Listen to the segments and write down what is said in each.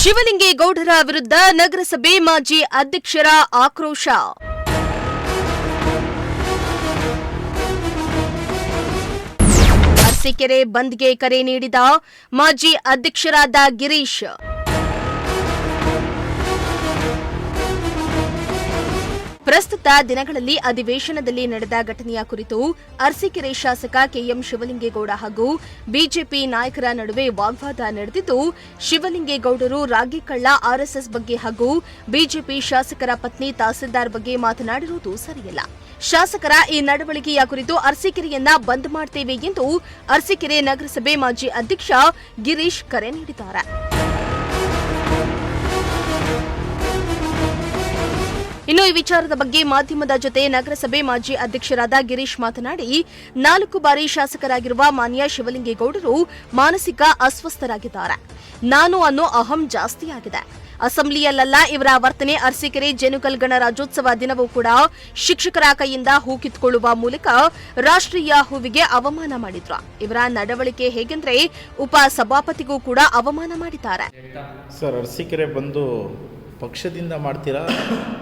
ಶಿವಲಿಂಗೇಗೌಡರ ವಿರುದ್ಧ ನಗರಸಭೆ ಮಾಜಿ ಅಧ್ಯಕ್ಷರ ಆಕ್ರೋಶ. ಅರಸೀಕೆರೆ ಬಂದ್ಗೆ ಕರೆ ನೀಡಿದ ಮಾಜಿ ಅಧ್ಯಕ್ಷರಾದ ಗಿರೀಶ್. ಪ್ರಸ್ತುತ ದಿನಗಳಲ್ಲಿ ಅಧಿವೇಶನದಲ್ಲಿ ನಡೆದ ಘಟನೆಯ ಕುರಿತು ಅರಸೀಕೆರೆ ಶಾಸಕ ಕೆಎಂ ಶಿವಲಿಂಗೇಗೌಡ ಹಾಗೂ ಬಿಜೆಪಿ ನಾಯಕರ ನಡುವೆ ವಾಗ್ವಾದ ನಡೆದಿದ್ದು, ಶಿವಲಿಂಗೇಗೌಡರು ರಾಗಿ ಕಳ್ಳ ಆರ್ಎಸ್ಎಸ್ ಬಗ್ಗೆ ಹಾಗೂ ಬಿಜೆಪಿ ಶಾಸಕರ ಪತ್ನಿ ತಹಸೀಲ್ದಾರ್ ಬಗ್ಗೆ ಮಾತನಾಡಿರುವುದು ಸರಿಯಲ್ಲ. ಶಾಸಕರ ಈ ನಡವಳಿಕೆಯ ಕುರಿತು ಅರಸೀಕೆರೆಯನ್ನ ಬಂದ್ ಮಾಡ್ತೇವೆ ಎಂದು ಅರಸೀಕೆರೆ ನಗರಸಭೆ ಮಾಜಿ ಅಧ್ಯಕ್ಷ ಗಿರೀಶ್ ಕರೆ ನೀಡಿದ್ದಾರೆ. ಇನ್ನು ಈ ವಿಚಾರದ ಬಗ್ಗೆ ಮಾಧ್ಯಮದ ಜೊತೆ ನಗರಸಭೆ ಮಾಜಿ ಅಧ್ಯಕ್ಷರಾದ ಗಿರೀಶ್ ಮಾತನಾಡಿ, 4 ಬಾರಿ ಶಾಸಕರಾಗಿರುವ ಮಾನ್ಯ ಶಿವಲಿಂಗೇಗೌಡರು ಮಾನಸಿಕ ಅಸ್ವಸ್ಥರಾಗಿದ್ದಾರೆ. ನಾನು ಅನ್ನೋ ಅಹಂ ಜಾಸ್ತಿಯಾಗಿದೆ. ಅಸೆಂಬ್ಲಿಯಲ್ಲ ಇವರ ವರ್ತನೆ. ಅರಸೀಕೆರೆ ಜೇನುಗಲ್ ಗಣರಾಜ್ಯೋತ್ಸವ ದಿನವೂ ಕೂಡ ಶಿಕ್ಷಕರ ಕೈಯಿಂದ ಹೂ ಕಿತ್ತುಕೊಳ್ಳುವ ಮೂಲಕ ರಾಷ್ಟ್ರೀಯ ಹೂವಿಗೆ ಅವಮಾನ ಮಾಡಿದ್ರು. ಇವರ ನಡವಳಿಕೆ ಹೇಗೆಂದ್ರೆ ಉಪ ಸಭಾಪತಿಗೂ ಕೂಡ ಅವಮಾನ ಮಾಡಿದ್ದಾರೆ. ಸರ್, ಅರಸೀಕೆರೆ ಬಂದು ಪಕ್ಷದಿಂದ ಮಾಡ್ತೀರಾ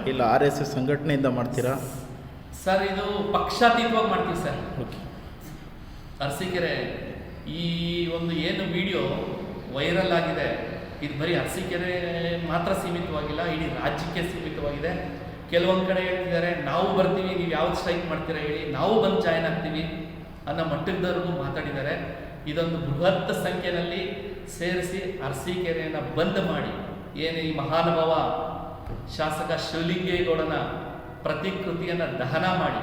ಇಲ್ಲ RSS ಸಂಘಟನೆಯಿಂದ ಮಾಡ್ತೀರಾ? ಸರ್, ಇದು ಪಕ್ಷಾತೀತವಾಗಿ ಮಾಡ್ತೀವಿ ಸರ್. ಓಕೆ. ಅರಸೀಕೆರೆ ಈ ಒಂದು ಏನು ವಿಡಿಯೋ ವೈರಲ್ ಆಗಿದೆ, ಇದು ಬರೀ ಅರಸೀಕೆರೆ ಮಾತ್ರ ಸೀಮಿತವಾಗಿಲ್ಲ, ಇಡೀ ರಾಜ್ಯಕ್ಕೆ ಸೀಮಿತವಾಗಿದೆ. ಕೆಲವೊಂದು ಕಡೆ ಹೇಳ್ತಿದ್ದಾರೆ, ನಾವು ಬರ್ತೀವಿ, ನೀವು ಯಾವ್ದು ಸ್ಟ್ರೈಕ್ ಮಾಡ್ತೀರಾ ಹೇಳಿ, ನಾವು ಬಂದು ಜಾಯ್ನ್ ಆಗ್ತೀವಿ ಅನ್ನೋ ಮಟ್ಟದವರೆಗೂ ಮಾತಾಡಿದ್ದಾರೆ. ಇದೊಂದು ಬೃಹತ್ ಸಂಖ್ಯೆಯಲ್ಲಿ ಸೇರಿಸಿ ಅರಸೀಕೆರೆಯನ್ನು ಬಂದ್ ಮಾಡಿ ಏನು ಈ ಮಹಾನುಭಾವ ಶಾಸಕ ಶಿವಲಿಂಗೇಗೌಡನ ಪ್ರತಿಕೃತಿಯನ್ನು ದಹನ ಮಾಡಿ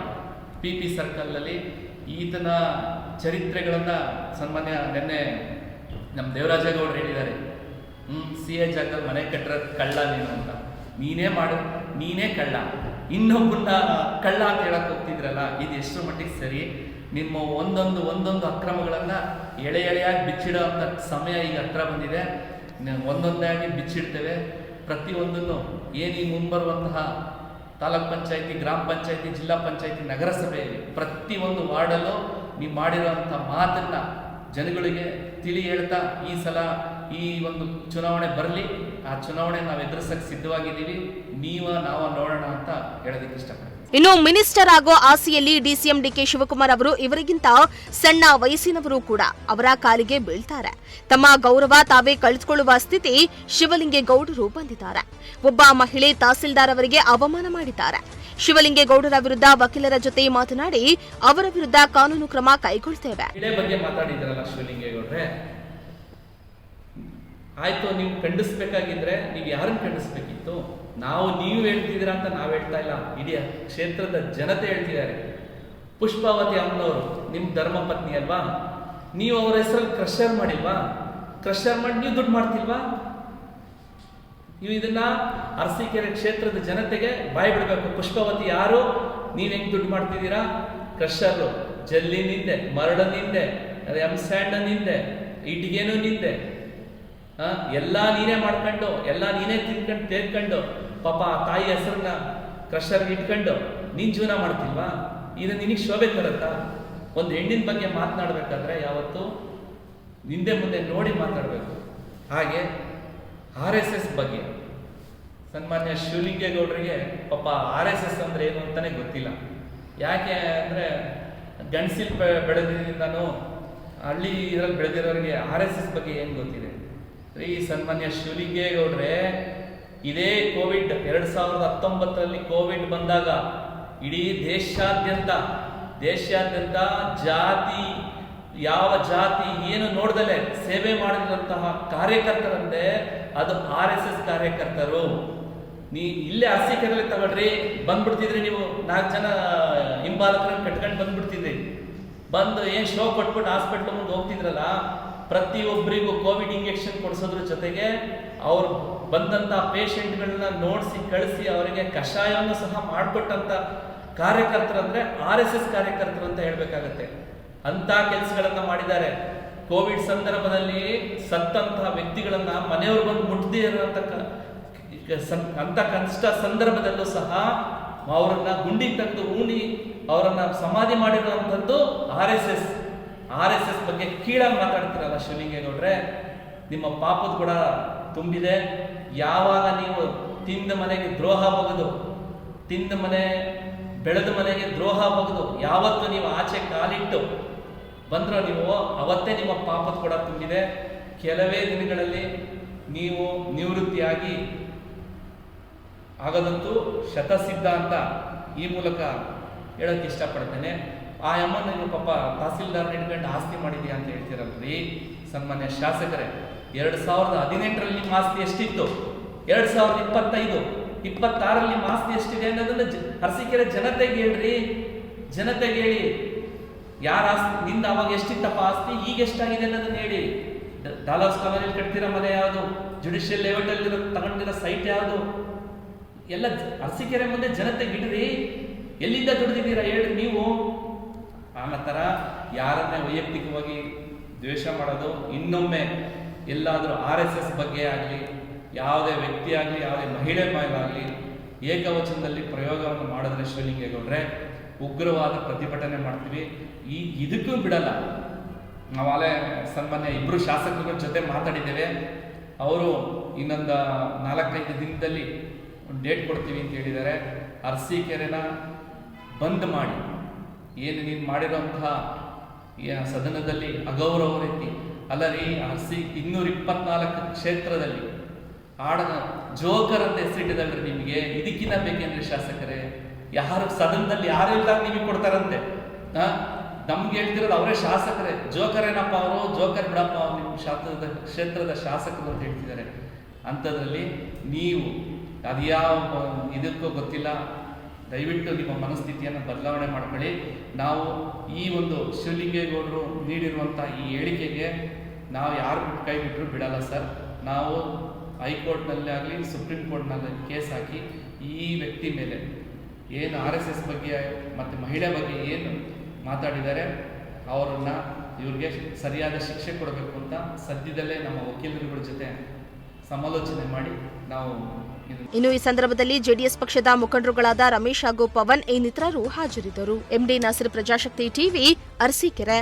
PP ಸರ್ಕಲ್ನಲ್ಲಿ ಈತನ ಚರಿತ್ರೆಗಳನ್ನು ಸನ್ಮಾನ್ಯ ನಿನ್ನೆ ನಮ್ಮ ದೇವರಾಜೇಗೌಡರು ಹೇಳಿದ್ದಾರೆ. CA ಜಾಗದಲ್ಲಿ ಮನೆ ಕಟ್ಟರ ಕಳ್ಳ ನೀನು ಅಂತ. ನೀನೇ ಕಳ್ಳ, ಇನ್ನೊಬ್ಬನ್ನ ಕಳ್ಳ ಅಂತ ಹೇಳಕ್ ಹೋಗ್ತಿದ್ರಲ್ಲ, ಇದು ಎಷ್ಟು ಮಟ್ಟಿಗೆ ಸರಿ? ನಿಮ್ಮ ಒಂದೊಂದು ಅಕ್ರಮಗಳನ್ನು ಎಳೆಯಾಗಿ ಬಿಚ್ಚಿಡೋ ಅಂತ ಸಮಯ ಈಗ ಹತ್ರ ಬಂದಿದೆ. ಒಂದೊಂದಾಗಿ ಬಿಚ್ಚಿಡ್ತೇವೆ. ಪ್ರತಿಯೊಂದನ್ನು ಏನು ಈ ಮುಂಬರುವಂತಹ ತಾಲೂಕ್ ಪಂಚಾಯತಿ, ಗ್ರಾಮ ಪಂಚಾಯತಿ, ಜಿಲ್ಲಾ ಪಂಚಾಯತಿ, ನಗರಸಭೆಯಲ್ಲಿ ಪ್ರತಿಯೊಂದು ವಾರ್ಡಲ್ಲೂ ನೀವು ಮಾಡಿರೋಂಥ ಮಾತನ್ನು ಜನಗಳಿಗೆ ತಿಳಿ ಹೇಳ್ತಾ ಈ ಸಲ ಈ ಒಂದು ಚುನಾವಣೆ ಬರಲಿ, ಆ ಚುನಾವಣೆ ನಾವು ಎದುರಿಸಕ್ಕೆ ಸಿದ್ಧವಾಗಿದ್ದೀವಿ, ನಾವು ನೋಡೋಣ ಅಂತ ಹೇಳೋದಕ್ಕೆ ಇಷ್ಟಪಡ್ತೀನಿ. ಇನ್ನು ಮಿನಿಸ್ಟರ್ ಆಗೋ ಆಸೆಯಲ್ಲಿ DCM DK ಶಿವಕುಮಾರ್ ಅವರು ಇವರಿಗಿಂತ ಸಣ್ಣ ವಯಸ್ಸಿನವರು ಕೂಡ ಅವರ ಕಾಲಿಗೆ ಬೀಳ್ತಾರೆ. ತಮ್ಮ ಗೌರವ ತಾವೇ ಕಳೆದುಕೊಳ್ಳುವ ಸ್ಥಿತಿ ಶಿವಲಿಂಗೇಗೌಡರು ಬಂದಿದ್ದಾರೆ. ಒಬ್ಬ ಮಹಿಳೆ ತಹಸೀಲ್ದಾರ್ ಅವರಿಗೆ ಅವಮಾನ ಮಾಡಿದ್ದಾರೆ. ಶಿವಲಿಂಗೇಗೌಡರ ವಿರುದ್ಧ ವಕೀಲರ ಜೊತೆ ಮಾತನಾಡಿ ಅವರ ವಿರುದ್ಧ ಕಾನೂನು ಕ್ರಮ ಕೈಗೊಳ್ತೇವೆ. ಆಯ್ತು, ನೀವು ಖಂಡಿಸ್ಬೇಕಾಗಿದ್ರೆ ನೀವು ಯಾರನ್ನು ಖಂಡಿಸ್ಬೇಕಿತ್ತು? ನೀವು ಹೇಳ್ತಿದ್ದೀರಾ ಅಂತ ನಾವು ಹೇಳ್ತಾ ಇಲ್ಲ, ಇಡೀ ಕ್ಷೇತ್ರದ ಜನತೆ ಹೇಳ್ತಿದ್ದಾರೆ. ಪುಷ್ಪಾವತಿ ಅಮ್ಮನವರು ನಿಮ್ಮ ಧರ್ಮಪತ್ನಿ ಅಲ್ವಾ? ನೀವು ಅವರ ಹೆಸರಲ್ಲಿ ಕ್ರಷರ್ ಮಾಡಿಲ್ವಾ? ಕ್ರಷರ್ ಮಾಡಿ ನೀವು ದುಡ್ಡು ಮಾಡ್ತಿಲ್ವಾ? ನೀವು ಇದನ್ನ ಅರಸೀಕೆರೆ ಕ್ಷೇತ್ರದ ಜನತೆಗೆ ಬಾಯಿ ಬಿಡಬೇಕು. ಪುಷ್ಪಾವತಿ ಯಾರು? ನೀವು ಹೆಂಗ್ ದುಡ್ಡು ಮಾಡ್ತಿದ್ದೀರಾ? ಕ್ರಷರ್, ಜಲ್ಲಿನಿಂದೆ, ಮರಡನಿಂದೆ, ಸ್ಯಾಂಡ್ ನಿಂದೆ, ಇಟಿಗೆನೂ ನಿಂದೆ, ಎಲ್ಲ ನೀನೇ ಮಾಡ್ಕೊಂಡು, ಎಲ್ಲ ನೀನೇ ತಿನ್ಕೊಂಡು ತೇರ್ಕೊಂಡು, ಪಾಪ ತಾಯಿ ಹೆಸರನ್ನ ಕ್ರಷರ್ಗೆ ಇಟ್ಕೊಂಡು ನೀನ್ ಜೀವನ ಮಾಡ್ತಿಲ್ವಾ? ಇದು ನಿನಗೆ ಶೋಭೆ ತರುತ್ತಾ? ಒಂದು ಹೆಣ್ಣಿನ ಬಗ್ಗೆ ಮಾತನಾಡ್ಬೇಕಾದ್ರೆ ಯಾವತ್ತು ಹಿಂದೆ ಮುಂದೆ ನೋಡಿ ಮಾತಾಡಬೇಕು. ಹಾಗೆ RSS ಬಗ್ಗೆ ಸನ್ಮಾನ್ಯ ಶಿವಲಿಂಗೇಗೌಡರಿಗೆ ಪಾಪ RSS ಅಂದ್ರೆ ಏನು ಅಂತಾನೆ ಗೊತ್ತಿಲ್ಲ. ಯಾಕೆ ಅಂದ್ರೆ ಗಂಡಸಿಲ್ ಬೆಳೆದಿದ್ದಾನು ಹಳ್ಳಿ ಇದರಲ್ಲಿ ಬೆಳೆದಿರೋರಿಗೆ RSS ಬಗ್ಗೆ ಏನು ಗೊತ್ತಿದೆ? ಈ ಸನ್ಮಾನ್ಯ ಶಿವಲಿಂಗೇಗೌಡ್ರೆ, ಇದೇ ಕೋವಿಡ್ 2019 ಕೋವಿಡ್ ಬಂದಾಗ ಇಡೀ ದೇಶಾದ್ಯಂತ ಜಾತಿ, ಯಾವ ಜಾತಿ ಏನು ನೋಡ್ದಲೆ ಸೇವೆ ಮಾಡಿದಂತಹ ಕಾರ್ಯಕರ್ತರಂತೆ ಅದು RSS ಕಾರ್ಯಕರ್ತರು. ಇಲ್ಲೇ ಅರಸೀಕೆರೆಯಲ್ಲಿ ತಗೊಳ್ರಿ, ಬಂದ್ಬಿಡ್ತಿದ್ರಿ ನೀವು 4 ಜನ ಹಿಂಬಾಲಕರನ್ನು ಕಟ್ಕೊಂಡು ಬಂದ್ಬಿಡ್ತಿದ್ರಿ. ಬಂದು ಏನು ಶೋ ಕೊಟ್ಬಿಟ್ಟು ಹಾಸ್ಪಿಟ್ಲ್ ಮುಂದೆ ಹೋಗ್ತಿದ್ರಲ್ಲ, ಪ್ರತಿಯೊಬ್ಬರಿಗೂ ಕೋವಿಡ್ ಇಂಜೆಕ್ಷನ್ ಕೊಡಿಸೋದ್ರ ಜೊತೆಗೆ ಅವ್ರು ಬಂದಂತ ಪೇಷಂಟ್ಗಳನ್ನ ನೋಡಿಸಿ ಕಳಿಸಿ ಅವರಿಗೆ ಕಷಾಯವನ್ನು ಸಹ ಮಾಡಿಕೊಟ್ಟಂತ ಕಾರ್ಯಕರ್ತರಂದ್ರೆ RSS ಕಾರ್ಯಕರ್ತರು ಅಂತ ಹೇಳ್ಬೇಕಾಗತ್ತೆ. ಅಂತ ಕೆಲಸಗಳನ್ನ ಮಾಡಿದ್ದಾರೆ. ಕೋವಿಡ್ ಸಂದರ್ಭದಲ್ಲಿ ಸತ್ತಂತಹ ವ್ಯಕ್ತಿಗಳನ್ನ ಮನೆಯವರು ಬಂದು ಮುಟ್ಟದೇ ಇರುವಂತ ಅಂತ ಕಷ್ಟ ಸಂದರ್ಭದಲ್ಲೂ ಸಹ ಅವರನ್ನ ಗುಂಡಿ ತಂದು ಉಣಿ ಅವರನ್ನ ಸಮಾಧಿ ಮಾಡಿರುವಂಥದ್ದು RSS ಬಗ್ಗೆ ಕೀಳಾಗಿ ಮಾತಾಡ್ತಿರಲ್ಲ ಶಿವಲಿಂಗೇಗೌಡ್ರೆ, ನಿಮ್ಮ ಪಾಪದ ಕೂಡ ತುಂಬಿದೆ. ಯಾವಾಗ ನೀವು ತಿಂದ ಮನೆಗೆ ದ್ರೋಹ ಬಗೆದು, ತಿಂದ ಮನೆ ಬೆಳೆದ ಮನೆಗೆ ದ್ರೋಹ ಬಗೆದು ಯಾವತ್ತು ನೀವು ಆಚೆ ಕಾಲಿಟ್ಟು ಬಂದ್ರೋ ನೀವು, ಅವತ್ತೇ ನಿಮ್ಮ ಪಾಪದ ಕೂಡ ತುಂಬಿದೆ. ಕೆಲವೇ ದಿನಗಳಲ್ಲಿ ನೀವು ನಿವೃತ್ತಿಯಾಗಿ ಆಗೋದಂತೂ ಶತಸಿದ್ಧ ಅಂತ ಈ ಮೂಲಕ ಹೇಳೋಕ್ಕೆ ಇಷ್ಟಪಡ್ತೇನೆ. ಆ ಅಮ್ಮನ ನೀವು ಪಾಪ ತಹಸೀಲ್ದಾರ್ ಹಿಡ್ಕೊಂಡು ಆಸ್ತಿ ಮಾಡಿದ್ಯಾ ಅಂತ ಹೇಳ್ತೀರಲ್ರಿ ಸನ್ಮಾನ್ಯ ಶಾಸಕರೇ. 2018ರಲ್ಲಿ ನಿಮ್ಮ ಆಸ್ತಿ ಎಷ್ಟಿತ್ತು? 2025, 26ರಲ್ಲಿ ನಿಮ್ಮ ಆಸ್ತಿ ಎಷ್ಟಿದೆ ಅನ್ನೋದನ್ನ ಅರಸೀಕೆರೆ ಜನತೆಗೆ ಹೇಳ್ರಿ, ಜನತೆಗೆ ಹೇಳಿ. ಯಾರ ಆಸ್ತಿ ನಿಂದ ಅವಾಗ ಎಷ್ಟಿತ್ತಪ್ಪ ಆಸ್ತಿ, ಈಗ ಎಷ್ಟಾಗಿದೆ ಅನ್ನೋದನ್ನ ಹೇಳಿ. ಡಾಲರ್ಸ್ ಕಾಲೋನಿಯಲ್ಲಿ ಕಟ್ತಿರೋ ಮನೆ ಯಾವುದು, ಜುಡಿಷಿಯಲ್ ಲೇಔಟಲ್ಲಿ ತಗೊಂಡಿರೋ ಸೈಟ್ ಯಾವುದು, ಎಲ್ಲ ಅರಸೀಕೆರೆ ಮುಂದೆ ಜನತೆಗೆ ಇಡ್ರಿ. ಎಲ್ಲಿಂದ ದುಡಿದಿದ್ದೀರಾ ಹೇಳ್ರಿ ನೀವು. ಆ ಥರ ಯಾರನ್ನೇ ವೈಯಕ್ತಿಕವಾಗಿ ದ್ವೇಷ ಮಾಡೋದು, ಇನ್ನೊಮ್ಮೆ ಎಲ್ಲಾದರೂ RSS ಬಗ್ಗೆ ಆಗಲಿ, ಯಾವುದೇ ವ್ಯಕ್ತಿ ಆಗಲಿ, ಯಾವುದೇ ಮಹಿಳೆ ಮೇಲಾಗಲಿ ಏಕವಚನದಲ್ಲಿ ಪ್ರಯೋಗವನ್ನು ಮಾಡಿದ್ರೆ ಶಿವಲಿಂಗೇಗೌಡ್ರೆ ಉಗ್ರವಾದ ಪ್ರತಿಭಟನೆ ಮಾಡ್ತೀವಿ. ಇದಕ್ಕೂ ಬಿಡಲ್ಲ. ನಾವಾಗಲೇ ಸನ್ಮಾನ್ಯ ಇಬ್ಬರು ಶಾಸಕರ ಜೊತೆ ಮಾತಾಡಿದ್ದೇವೆ. ಅವರು ಇನ್ನೊಂದು 4-5 ದಿನದಲ್ಲಿ ಡೇಟ್ ಕೊಡ್ತೀವಿ ಅಂತ ಹೇಳಿದ್ದಾರೆ. ಅರಸೀಕೆರೆನ ಬಂದ್ ಮಾಡಿ, ಏನು ನೀನು ಮಾಡಿರೋಂತಹ ಸದನದಲ್ಲಿ ಅಗೌರವ ರೀತಿ ಅಲ್ಲ ರೀ, 224 ಕ್ಷೇತ್ರದಲ್ಲಿ ಆಡದ ಜೋಕರ್ ಅಂತ ಹೆಸರಿಟ್ಟಿದಲ್ರಿ ನಿಮಗೆ. ಇದಕ್ಕಿಂತ ಬೇಕೇನ್ರಿ ಶಾಸಕರೇ? ಯಾರು ಸದನದಲ್ಲಿ ಯಾರು ಇಲ್ದಾಗ ನಿಮಗೆ ಕೊಡ್ತಾರಂತೆ. ನಮ್ಗೆ ಹೇಳ್ತಿರೋದು ಅವರೇ ಶಾಸಕರೇ. ಜೋಕರ್ ಏನಪ್ಪ ಅವರು, ಜೋಕರ್ ಬಿಡಪ್ಪ ಅವ್ರು ನಿಮ್ಮ ಕ್ಷೇತ್ರದ ಶಾಸಕರು ಅಂತ ಹೇಳ್ತಿದ್ದಾರೆ. ಅಂಥದ್ರಲ್ಲಿ ನೀವು ಅದ್ಯಾವ ಇದಕ್ಕೂ ಗೊತ್ತಿಲ್ಲ. ದಯವಿಟ್ಟು ನಿಮ್ಮ ಮನಸ್ಥಿತಿಯನ್ನು ಬದಲಾವಣೆ ಮಾಡ್ಕೊಳ್ಳಿ. ನಾವು ಈ ಒಂದು ಶಿವಲಿಂಗೇಗೌಡರು ನೀಡಿರುವಂಥ ಈ ಹೇಳಿಕೆಗೆ ನಾವು ಯಾರು ಕೈ ಬಿಟ್ಟರು ಬಿಡಲ್ಲ ಸರ್. ನಾವು ಹೈಕೋರ್ಟ್ನಲ್ಲಿ ಆಗಲಿ ಸುಪ್ರೀಂ ಕೋರ್ಟ್ನಲ್ಲಿ ಕೇಸ್ ಹಾಕಿ ಈ ವ್ಯಕ್ತಿ ಮೇಲೆ ಏನು RSS ಬಗ್ಗೆ ಮತ್ತು ಮಹಿಳೆ ಬಗ್ಗೆ ಏನು ಮಾತಾಡಿದ್ದಾರೆ ಅವರನ್ನು ಇವ್ರಿಗೆ ಸರಿಯಾದ ಶಿಕ್ಷೆ ಕೊಡಬೇಕು ಅಂತ ಸದ್ಯದಲ್ಲೇ ನಮ್ಮ ವಕೀಲರುಗಳ ಜೊತೆ ಸಮಾಲೋಚನೆ ಮಾಡಿ ನಾವು. ಇನ್ನು ಈ ಸಂದರ್ಭದಲ್ಲಿ ಜೆಡಿಎಸ್ ಪಕ್ಷದ ಮುಖಂಡರುಗಳಾದ ರಮೇಶ್ ಹಾಗೂ ಪವನ್ ಇನ್ನಿತರರು ಹಾಜರಿದ್ದರು. MD Nasir, Prajashakti TV, Arsikere.